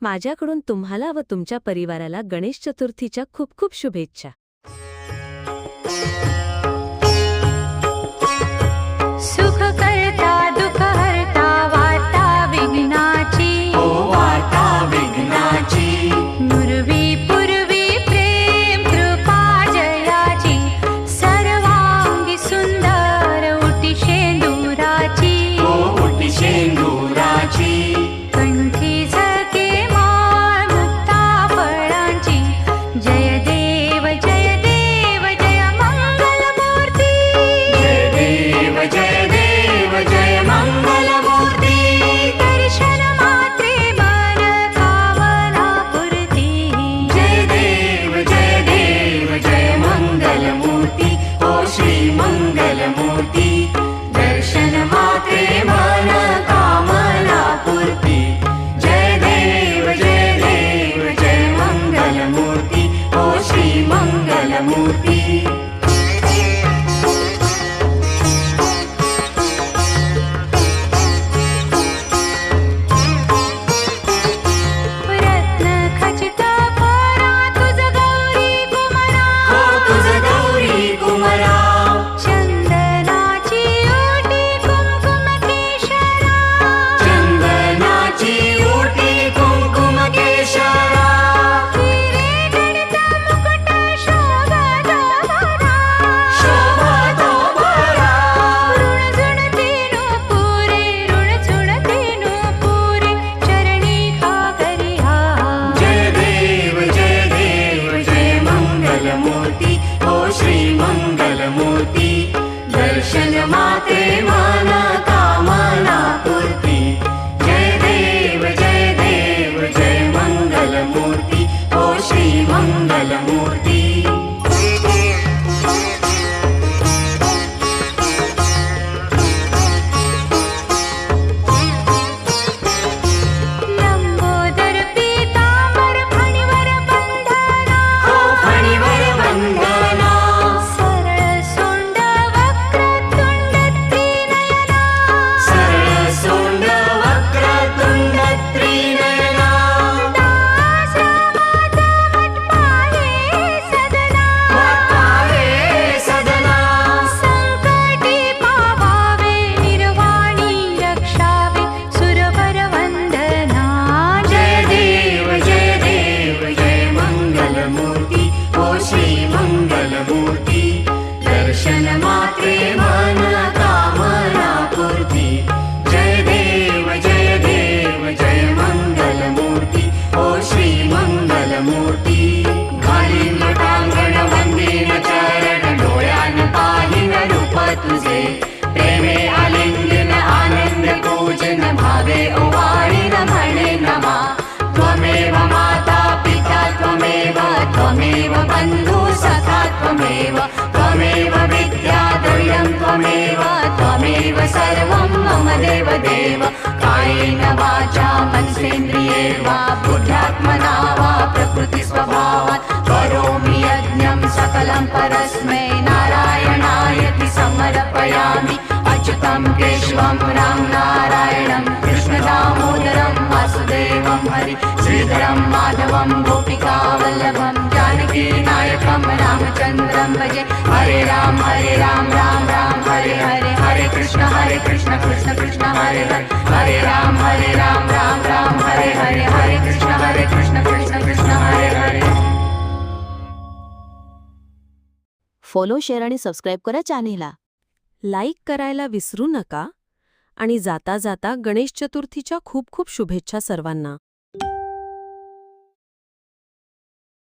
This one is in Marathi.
माझ्याकडून तुम्हाला व तुमच्या परिवाराला गणेश चतुर्थीच्या खूप खूप शुभेच्छा. सुख करता दुःख हरता वार्ता विघ्नाची, ओ वार्ता विघ्नाची. नुरवी पूर्वी प्रेम कृपा जयाची, सर्वांगी सुंदर उटी शेंदुराची, ओ उटी शेंदुराची. कंठी झळके माळ मुक्ता फळांची, जय देव जय देव जय मंगलमूर्ती. जय देव जय देव जय मंगलमूर्ती. दर्शन मात्रे मन कामना पूर्ती. जय देव जय मंगलमूर्ती. ओ श्री मंगलमूर्ती. दर्शन मात्रे मन कामना पूर्ती. जय देव जय मंगलमूर्ती. ओ श्री मंगलमूर्ती. रत्न खचित कोरा तुझ गौरी कुमरा. हो तुझ गौरी कुमरा. चंदनाची ओटी कुंकुम केशरा. चंदनाची ओटी कुंकुम केशरा. हिरे गणित मुकुट शोभत भरा. शोभतो भरा. ऋण झुणतीनु पुरे, ऋण झुणतीनु पुरे, चरणी खा करिहा. जय देव जय मंगलमूर्ती. ओ श्री मंगलमूर्ती. दर्शन मात्रे मन कामना पूर्ती. जय देव जय मंगलमूर्ती. ओ श्री मंगलमूर्ती. लंबोदर पीतांबर फणीवर बंधना. हो फणीवर बंधना. सरळ सोंड वक्रतुंड त्रिनयना. सरळ सोंड वक्रतुंड त्रिनयना. दास रामाचा वट पाहे सदना. वाहे सदना. संकटी पावावे निर्वाणी रक्षावे सुरवर वंदना. जय देव जय मंगलमूर्ती. ओ श्री मंगलमूर्ती. दर्शन मात्रे मन कामना पूर्ती. जय देव जय मंगलमूर्ती. ओ श्री मंगलमूर्ती. घालीन लोटांगण वंदीन चरण, डोळ्यान पाहिन रूप तुझे. प्रेमे आलिंगन आनंद पूजन, भावे ओवाळीन म्हणे नमा. त्वमेव माता पिता त्वमेव बंधु सखा त्वमेव. त्वमेव विद्या द्रव्यं त्वमेव सर्वं मम देव. कायेन वाचा मनसेन्द्रिये वा बुद्ध्यात्मना वा प्रकृति स्वभावात् करोमि यज्ञं सकलं परस्मै नारायणायति समर्पयामि. अच्युतं केशवं राम नारायणं कृष्ण दामोदरं वासुदेवं हरि श्रीधरं माधवं गोपिका वल्लभं जानकी नायकं रामचन्द्रं भजे. हरे राम राम राम हरे हरे. हरे कृष्ण कृष्ण कृष्ण हरे हरे. हरे राम राम राम हरे हरे. हरे कृष्ण कृष्ण कृष्ण हरे हरे. फॉलो, शेअर आणि सबस्क्राईब करा चॅनेलला. लाईक करायला विसरू नका आणि जाता जाता गणेश चतुर्थीच्या खूप खूप शुभेच्छा सर्वांना.